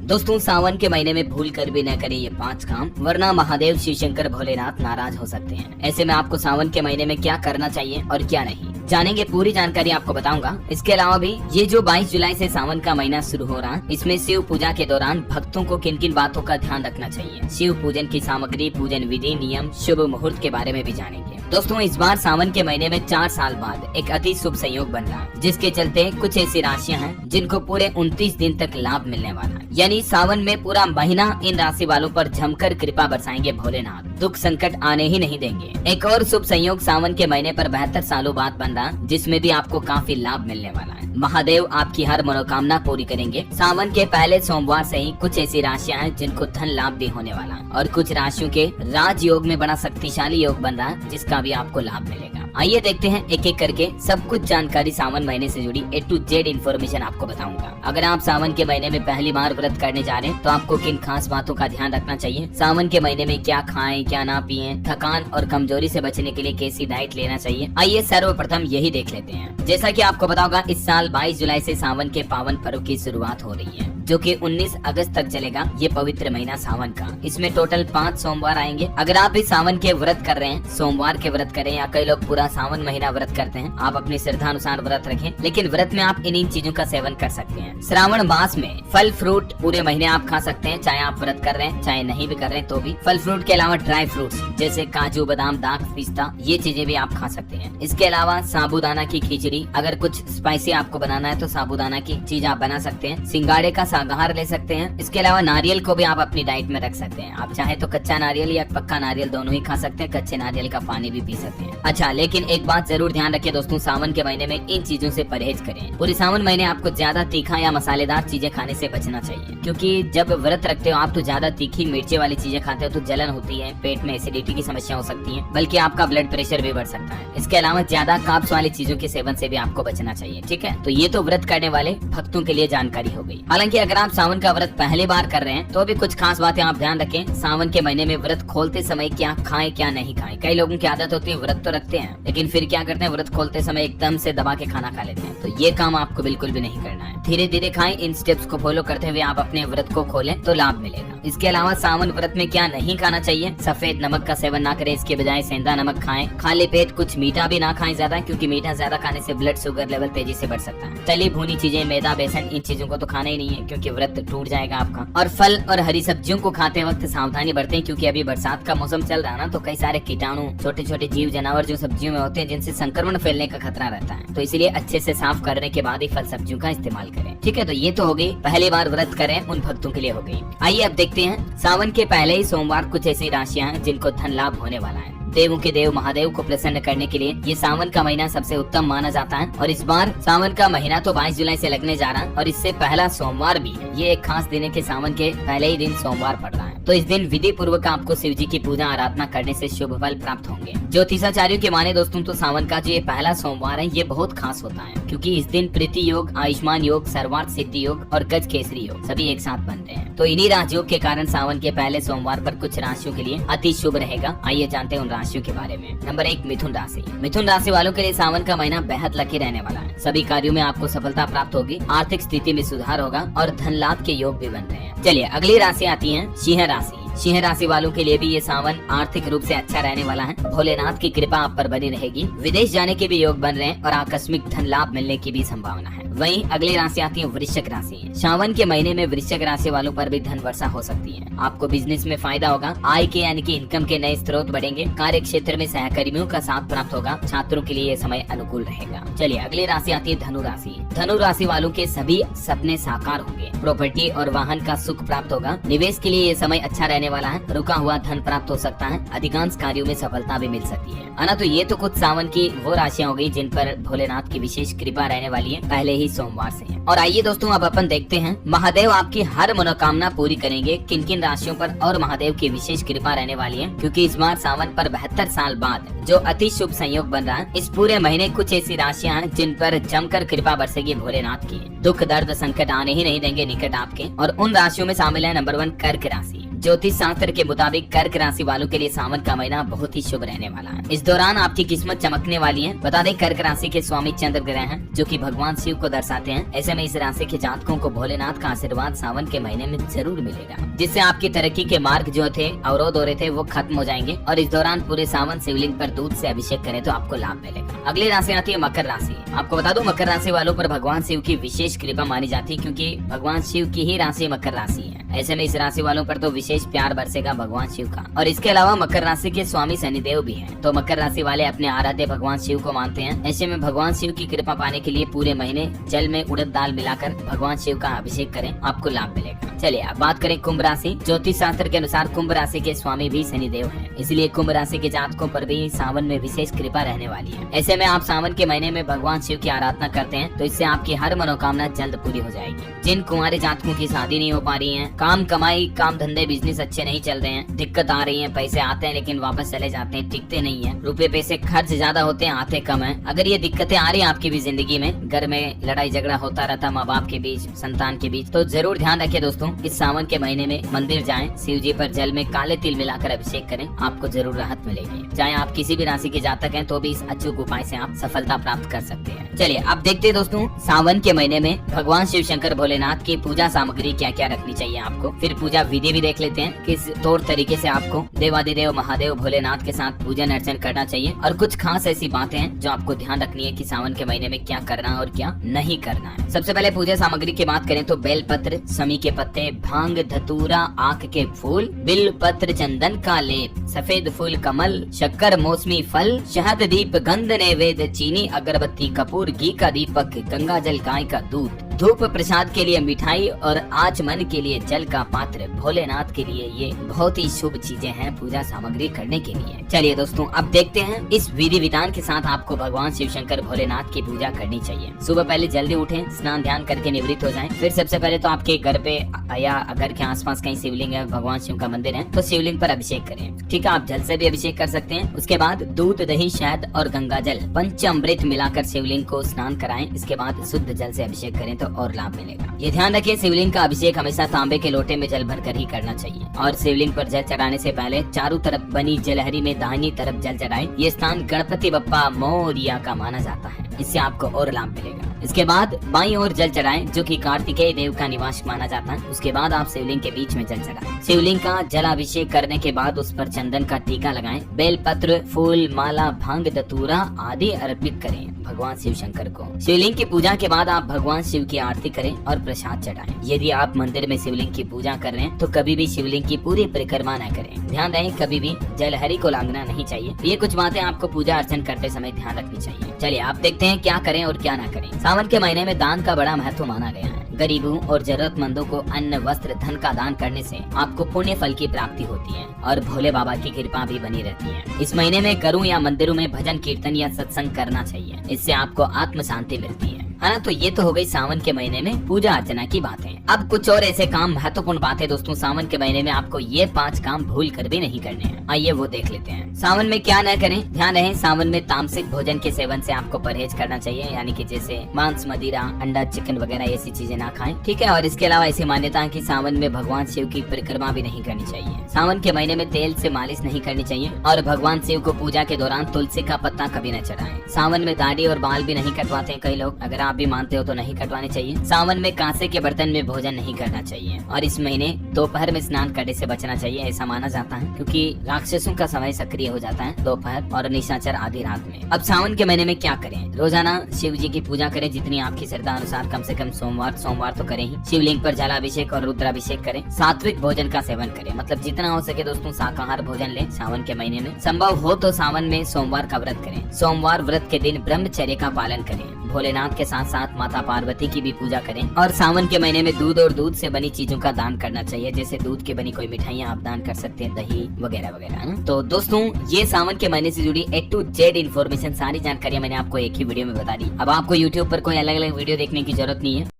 दोस्तों सावन के महीने में भूल कर भी न करें ये 5 काम, वरना महादेव शिव शंकर भोलेनाथ नाराज हो सकते हैं। ऐसे में आपको सावन के महीने में क्या करना चाहिए और क्या नहीं जानेंगे, पूरी जानकारी आपको बताऊंगा। इसके अलावा भी ये जो 22 जुलाई से सावन का महीना शुरू हो रहा, इसमें शिव पूजा के दौरान भक्तों को किन किन बातों का ध्यान रखना चाहिए, शिव पूजन की सामग्री, पूजन विधि, नियम, शुभ मुहूर्त के बारे में भी जानेंगे। दोस्तों इस बार सावन के महीने में 4 साल बाद एक अति शुभ संयोग बन रहा है, जिसके चलते कुछ ऐसी राशियां हैं जिनको पूरे 29 दिन तक लाभ मिलने वाला है। यानी सावन में पूरा महीना इन राशि वालों पर जमकर कृपा बरसाएंगे भोलेनाथ, दुख संकट आने ही नहीं देंगे। एक और शुभ संयोग सावन के महीने पर 72 सालों बाद बन रहा, जिसमें भी आपको काफी लाभ मिलने वाला है। महादेव आपकी हर मनोकामना पूरी करेंगे। सावन के पहले सोमवार से ही कुछ ऐसी राशियां हैं जिनको धन लाभ भी होने वाला है, और कुछ राशियों के राजयोग में बड़ा शक्तिशाली योग बन रहा है, जिसका भी आपको लाभ मिलेगा। आइए देखते हैं एक एक करके सब कुछ जानकारी सावन महीने से जुड़ी A to Z इन्फॉर्मेशन आपको बताऊंगा। अगर आप सावन के महीने में पहली बार व्रत करने जा रहे हैं तो आपको किन खास बातों का ध्यान रखना चाहिए, सावन के महीने में क्या खाएं क्या ना पिए, थकान और कमजोरी से बचने के लिए कैसी डाइट लेना चाहिए, आइए सर्वप्रथम यही देख लेते हैं। जैसा कि आपको पता होगा, इस साल 22 जुलाई से सावन के पावन पर्व की शुरुआत हो रही है, जो कि 19 अगस्त तक चलेगा ये पवित्र महीना सावन का। इसमें टोटल 5 सोमवार आएंगे। अगर आप भी सावन के व्रत कर रहे हैं, सोमवार के व्रत करें, या कई लोग पूरा सावन महीना व्रत करते हैं, आप अपनी श्रद्धा अनुसार व्रत रखें, लेकिन व्रत में आप इन चीजों का सेवन कर सकते हैं। श्रावण मास में फल फ्रूट पूरे महीने आप खा सकते हैं, चाहे आप व्रत कर रहे हैं चाहे नहीं भी कर रहे हैं तो भी। फल फ्रूट के अलावा ड्राई फ्रूट्स जैसे काजू, बादाम, दाख, पिस्ता, ये चीजें भी आप खा सकते हैं। इसके अलावा साबूदाना की खिचड़ी, अगर कुछ स्पाइसी आपको बनाना है तो साबूदाना की चीज आप बना सकते हैं। सिंगाड़े का सागाहार ले सकते हैं। इसके अलावा नारियल को भी आप अपनी डाइट में रख सकते हैं। आप चाहे तो कच्चा नारियल या पक्का नारियल दोनों ही खा सकते हैं, कच्चे नारियल का पानी भी पी सकते हैं। अच्छा, लेकिन एक बात जरूर ध्यान रखिए दोस्तों, सावन के महीने में इन चीजों से परहेज करें। पूरे सावन महीने आपको ज्यादा तीखा या मसालेदार चीजें खाने से बचना चाहिए, क्योंकि जब व्रत रखते हो आप तो ज्यादा तीखी मिर्ची वाली चीजें खाते हो तो जलन होती है, पेट में एसिडिटी की समस्या हो सकती है, बल्कि आपका ब्लड प्रेशर भी बढ़ सकता है। इसके अलावा ज्यादा कार्ब्स वाली चीजों के सेवन से भी आपको बचना चाहिए, ठीक है। तो ये तो व्रत करने वाले भक्तों के लिए जानकारी हो गई। हालांकि अगर आप सावन का व्रत पहली बार कर रहे हैं तो भी कुछ खास बातें आप ध्यान रखें। सावन के महीने में व्रत खोलते समय क्या खाएं क्या नहीं खाएं। कई लोगों की आदत होती है व्रत तो रखते हैं, लेकिन फिर क्या करते हैं, व्रत खोलते समय एकदम से दबा के खाना खा लेते हैं। तो ये काम आपको बिल्कुल भी नहीं करना है। धीरे धीरे खाएं, इन स्टेप्स को फॉलो करते हुए आप अपने व्रत को खोलें तो लाभ मिलेगा। इसके अलावा सावन व्रत में क्या नहीं खाना चाहिए, सफेद नमक का सेवन ना करें, इसके बजाय सेंधा नमक खाएं। खाली पेट कुछ मीठा भी ना खाएं ज्यादा, क्योंकि मीठा ज्यादा खाने से ब्लड शुगर लेवल तेजी से बढ़ सकता है। तली भुनी चीजें, मैदा, बेसन, इन चीजों को तो खाना ही नहीं है, क्योंकि व्रत टूट जाएगा आपका। और फल और हरी सब्जियों को खाते वक्त सावधानी बरतें, क्योंकि अभी बरसात का मौसम चल रहा है ना, तो कई सारे कीटाणु, छोटे छोटे जीव जानवर जो सब्जियों में होते हैं, जिनसे संक्रमण फैलने का खतरा रहता है। तो इसलिए अच्छे से साफ करने के बाद ही फल सब्जियों का इस्तेमाल करें, ठीक है। तो ये तो हो गई, पहली बार व्रत करें उन भक्तों के लिए हो गई। आइए अब देखते हैं सावन के पहले ही सोमवार कुछ ऐसी राशियां हैं जिनको धन लाभ होने वाला है। देवों के देव महादेव को प्रसन्न करने के लिए ये सावन का महीना सबसे उत्तम माना जाता है। और इस बार सावन का महीना तो 22 जुलाई से लगने जा रहा है, और इससे पहला सोमवार भी ये एक खास दिन है कि सावन के पहले ही दिन सोमवार पड़ रहा है। तो इस दिन विधि पूर्वक आपको शिव जी की पूजा आराधना करने से शुभ फल प्राप्त होंगे। ज्योतिषाचार्यों के माने दोस्तों तो सावन का जो ये पहला सोमवार है ये बहुत खास होता है, क्योंकि इस दिन प्रीति योग, आयुष्मान योग, सर्वार्थ सिद्धि योग और गज केसरी योग सभी एक साथ बनते हैं। तो इन्हीं राजयोग के कारण सावन के पहले सोमवार पर कुछ राशियों के लिए अति शुभ रहेगा। आइए जानते हैं उन राशियों के बारे में। नंबर 1, मिथुन राशि। मिथुन राशि वालों के लिए सावन का महीना बेहद लकी रहने वाला है। सभी कार्यों में आपको सफलता प्राप्त होगी, आर्थिक स्थिति में सुधार होगा और धन लाभ के योग भी बन रहे हैं। चलिए अगली राशि आती है सिंह राशि। सिंह राशि वालों के लिए भी ये सावन आर्थिक रूप से अच्छा रहने वाला है। भोलेनाथ की कृपा आप पर बनी रहेगी। विदेश जाने के भी योग बन रहे हैं और आकस्मिक धन लाभ मिलने की भी संभावना है। वहीं अगली राशि आती है वृश्चिक राशि। सावन के महीने में वृश्चिक राशि वालों पर भी धन वर्षा हो सकती है। आपको बिजनेस में फायदा होगा, आय के यानी कि इनकम के नए स्रोत बढ़ेंगे, कार्य क्षेत्र में सहकर्मियों का साथ प्राप्त होगा। छात्रों के लिए ये समय अनुकूल रहेगा। चलिए अगली राशि आती है धनु राशि। धनु राशि वालों के सभी सपने साकार होंगे। प्रॉपर्टी और वाहन का सुख प्राप्त होगा। निवेश के लिए ये समय अच्छा रहने वाला है। रुका हुआ धन प्राप्त हो सकता है। अधिकांश कार्यों में सफलता भी मिल सकती है ना। तो ये तो कुछ सावन की वो राशियां हो गई जिन पर भोलेनाथ की विशेष कृपा रहने वाली है पहले ही सोमवार से। और आइए दोस्तों अब अपन देखते हैं महादेव आपकी हर मनोकामना पूरी करेंगे किन किन राशियों पर और महादेव की विशेष कृपा रहने वाली है, क्योंकि इस बार सावन पर 72 साल बाद जो अति शुभ संयोग बन रहा है, इस पूरे महीने कुछ ऐसी राशियां हैं जिन पर जमकर कृपा बरसेगी भोलेनाथ की। दुख दर्द संकट आने ही नहीं देंगे निकट आपके। और उन राशियों में शामिल है नंबर 1 कर्क राशि। ज्योतिष शास्त्र के मुताबिक कर्क राशि वालों के लिए सावन का महीना बहुत ही शुभ रहने वाला है। इस दौरान आपकी किस्मत चमकने वाली है। बता दें कर्क राशि के स्वामी चंद्र ग्रह हैं, जो कि भगवान शिव को दर्शाते हैं। ऐसे में इस राशि के जातकों को भोलेनाथ का आशीर्वाद सावन के महीने में जरूर मिलेगा, जिससे आपकी तरक्की के मार्ग जो थे अवरोध हो रहे थे वो खत्म हो जाएंगे। और इस दौरान पूरे सावन शिवलिंग पर दूध से अभिषेक करें तो आपको लाभ मिलेगा। अगली राशि आती है मकर राशि। आपको बता दूं मकर राशि वालों पर भगवान शिव की विशेष कृपा मानी जाती है, क्योंकि भगवान शिव की ही राशि मकर राशि है। ऐसे में इस राशि वालों पर तो विशेष प्यार बरसेगा भगवान शिव का। और इसके अलावा मकर राशि के स्वामी शनिदेव भी हैं, तो मकर राशि वाले अपने आराध्य भगवान शिव को मानते हैं। ऐसे में भगवान शिव की कृपा पाने के लिए पूरे महीने जल में उड़द दाल मिलाकर भगवान शिव का अभिषेक करें, आपको लाभ मिलेगा। चलिए अब बात करें कुंभ राशि। ज्योतिष शास्त्र के अनुसार कुंभ राशि के स्वामी भी शनिदेव हैं, इसलिए कुंभ राशि के जातकों पर भी सावन में विशेष कृपा रहने वाली है। ऐसे में आप सावन के महीने में भगवान शिव की आराधना करते हैं तो इससे आपकी हर मनोकामना जल्द पूरी हो जाएगी। जिन कुंवारे जातकों की शादी नहीं हो पा रही है, काम कमाई काम धंधे बिजनेस अच्छे नहीं चल रहे हैं, दिक्कत आ रही है, पैसे आते हैं लेकिन वापस चले जाते हैं, टिकते नहीं है, रुपए पैसे खर्च ज्यादा होते हैं आते कम है, अगर ये दिक्कतें आ रही है आपकी भी जिंदगी में, घर में लड़ाई झगड़ा होता रहता माँ बाप के बीच संतान के बीच, तो जरूर ध्यान रखिए दोस्तों, इस सावन के महीने में मंदिर जाएं, शिव जी पर जल में काले तिल मिलाकर अभिषेक करें, आपको जरूर राहत मिलेगी। चाहे आप किसी भी राशि के जातक हैं तो भी इस अचूक उपाय से आप सफलता प्राप्त कर सकते हैं। चलिए अब देखते हैं दोस्तों सावन के महीने में भगवान शिव शंकर भोलेनाथ की पूजा सामग्री क्या क्या रखनी चाहिए आपको, फिर पूजा विधि भी देख लेते हैं किस तौर तरीके से आपको देवादिदेव महादेव भोलेनाथ के साथ पूजन अर्चन करना चाहिए, और कुछ खास ऐसी बातें हैं जो आपको ध्यान रखनी है कि सावन के महीने में क्या करना है और क्या नहीं करना है। सबसे पहले पूजा सामग्री की बात करें तो बेल पत्र, समी के पत्ते, भांग, धतूरा, आक के फूल, बिल पत्र, चंदन का लेप, सफेद फूल, कमल, शक्कर, मौसमी फल, शहद, दीप, गंध, नैवेद्य, चीनी, अगरबत्ती, कपूर, घी का दीपक, गंगा जल, गाय का दूध, धूप प्रसाद के लिए मिठाई और आचमन के लिए जल का पात्र। भोलेनाथ के लिए ये बहुत ही शुभ चीजें हैं पूजा सामग्री करने के लिए। चलिए दोस्तों अब देखते हैं इस विधि विधान के साथ आपको भगवान शिव शंकर भोलेनाथ की पूजा करनी चाहिए। सुबह पहले जल्दी उठें, स्नान ध्यान करके निवृत्त हो जाएं। फिर सबसे पहले तो आपके घर पे या घर के आसपास कहीं शिवलिंग है, भगवान शिव का मंदिर है, तो शिवलिंग पर अभिषेक करें। ठीक है, आप जल से भी अभिषेक कर सकते हैं। उसके बाद दूध, दही, शहद और गंगा जल पंचामृत मिलाकर शिवलिंग को स्नान कराएं। इसके बाद शुद्ध जल से अभिषेक करें तो और लाभ मिलेगा। ये ध्यान रखिए शिवलिंग का अभिषेक हमेशा तांबे के लोटे में जल भरकर ही करना चाहिए, और शिवलिंग पर जल चढ़ाने से पहले चारों तरफ बनी जलहरी में दाहिनी तरफ जल चढ़ाएं। ये स्थान गणपति बप्पा मोरिया का माना जाता है, इससे आपको और लाभ मिलेगा। इसके बाद बाईं ओर जल चढ़ाएं, जो कि कार्तिकेय देव का निवास माना जाता है। उसके बाद आप शिवलिंग के बीच में जल चढ़ाएं। शिवलिंग का जलाभिषेक करने के बाद उस पर चंदन का टीका लगाएं। बेल पत्र, फूल, माला, भांग, धतूरा आदि अर्पित करें भगवान शिव शंकर को। शिवलिंग की पूजा के बाद आप भगवान शिव की आरती करें और प्रसाद चढ़ाएं। यदि आप मंदिर में शिवलिंग की पूजा कर रहे हैं तो कभी भी शिवलिंग की पूरी परिक्रमा न करें। ध्यान रहे कभी भी जलहरी को लांघना नहीं चाहिए। ये कुछ बातें आपको पूजा अर्चन करते समय ध्यान रखनी चाहिए। चलिए आप देखते हैं क्या करें और क्या ना करें। सावन के महीने में दान का बड़ा महत्व माना गया है। गरीबों और जरूरतमंदों को अन्न, वस्त्र, धन का दान करने से आपको पुण्य फल की प्राप्ति होती है और भोले बाबा की कृपा भी बनी रहती है। इस महीने में घरों या मंदिरों में भजन कीर्तन या सत्संग करना चाहिए, इससे आपको आत्म शांति मिलती है ना। तो ये तो हो गई सावन के महीने में पूजा अर्चना की बातें। अब कुछ और ऐसे काम, महत्वपूर्ण बातें दोस्तों सावन के महीने में आपको ये 5 काम भूल कर भी नहीं करने हैं। आइए वो देख लेते हैं। सावन में क्या न करें, ध्यान रहे सावन में तामसिक भोजन के सेवन से आपको परहेज करना चाहिए, यानी कि जैसे मांस, मदिरा, अंडा, चिकन वगैरह ऐसी चीजें ना खाएं। ठीक है, और इसके अलावा ऐसी मान्यता है कि सावन में भगवान शिव की परिक्रमा भी नहीं करनी चाहिए। सावन के महीने में तेल से मालिश नहीं करनी चाहिए, और भगवान शिव को पूजा के दौरान तुलसी का पत्ता कभी न चढ़ाएं। सावन में दाढ़ी और बाल भी नहीं कटवाते हैं कई लोग, अगर आप भी मानते हो तो नहीं कटवाने चाहिए। सावन में कांसे के बर्तन में भोजन नहीं करना चाहिए, और इस महीने दोपहर में स्नान करने से बचना चाहिए, ऐसा माना जाता है, क्योंकि राक्षसों का समय सक्रिय हो जाता है दोपहर और निशाचर आधी रात में। अब सावन के महीने में क्या करें? रोजाना शिव जी की पूजा करें, जितनी आपकी श्रद्धा अनुसार, कम से कम सोमवार तो करें ही। शिवलिंग पर जलाभिषेक और रुद्राभिषेक करें। सात्विक भोजन का सेवन करें, मतलब जितना हो सके दोस्तों शाकाहार भोजन लें सावन के महीने में। संभव हो तो सावन में सोमवार का व्रत करें। सोमवार व्रत के दिन ब्रह्मचर्य का पालन करें। भोलेनाथ के साथ साथ माता पार्वती की भी पूजा करें, और सावन के महीने में दूध और दूध से बनी चीजों का दान करना चाहिए, जैसे दूध के बनी कोई मिठाइयाँ आप दान कर सकते हैं, दही वगैरह वगैरह। तो दोस्तों ये सावन के महीने से जुड़ी A to Z इन्फॉर्मेशन, सारी जानकारी मैंने आपको एक ही वीडियो में बता दी। अब आपको YouTube पर कोई अलग अलग वीडियो देखने की जरूरत नहीं है।